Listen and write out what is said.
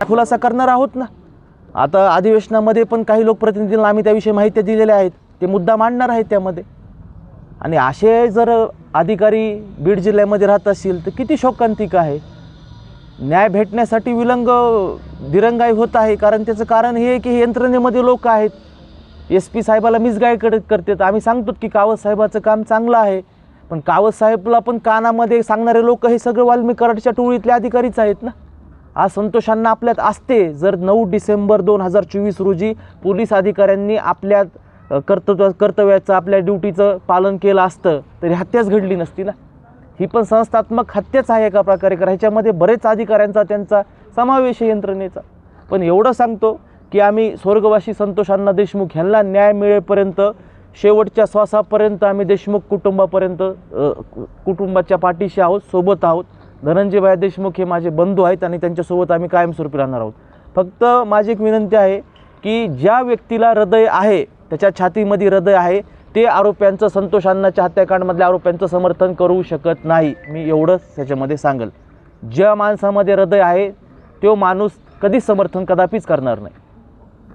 खुलासा करणार आहोत ना। आता अधिवेशनामध्ये पण काही लोकप्रतिनिधींना आम्ही त्याविषयी माहिती दिलेल्या आहेत, ते मुद्दा मांडणार आहेत त्यामध्ये। आणि असे जर अधिकारी बीड जिल्ह्यामध्ये राहत असतील तर किती शोकांतिक आहे। न्याय भेटण्यासाठी दिरंगाई होत आहे, कारण त्याचं कारण हे आहे की यंत्रणेमध्ये लोक आहेत, SP साहेबाला मिसगाईड करतात। आम्ही सांगतो की कावत साहेबाचं काम चांगलं आहे, पण कावत साहेबला पण कानामध्ये सांगणारे लोक हे सगळं वाल्मी कराडच्या टोळीतले अधिकारीच आहेत ना। आज संतोषांना आपल्यात असते, जर 9 डिसेंबर 2024 रोजी पोलीस अधिकाऱ्यांनी आपल्या कर्तव्याचं आपल्या ड्युटीचं पालन केलं असतं तरी हत्याच घडली नसती ना। ही पण संस्थात्मक हत्याच आहे एका प्रकारे, ह्याच्यामध्ये बरेच अधिकाऱ्यांचा त्यांचा समावेश आहे यंत्रणेचा। पण एवढं सांगतो की आम्ही स्वर्गवासी संतोषांना देशमुख ह्यांना न्याय मिळेपर्यंत शेवटच्या श्वासापर्यंत आम्ही देशमुख कुटुंबाच्या पाठीशी आहोत, सोबत आहोत। धनंजयभाई देशमुख हे माझे बंधू आहेत आणि त्यांच्यासोबत आम्ही कायमस्वरूपी राहणार आहोत। फक्त माझी एक विनंती आहे की ज्या व्यक्तीला हृदय आहे, त्याच्या छातीमध्ये हृदय आहे, ते आरोप्यांचं संतोषांनाच्या हत्याकांडमधल्या आरोप्यांचं समर्थन करू शकत नाही। मी एवढंच ह्याच्यामध्ये सांगेल, ज्या माणसामध्ये हृदय आहे तो माणूस कधीच समर्थन कदापिच करणार नाही।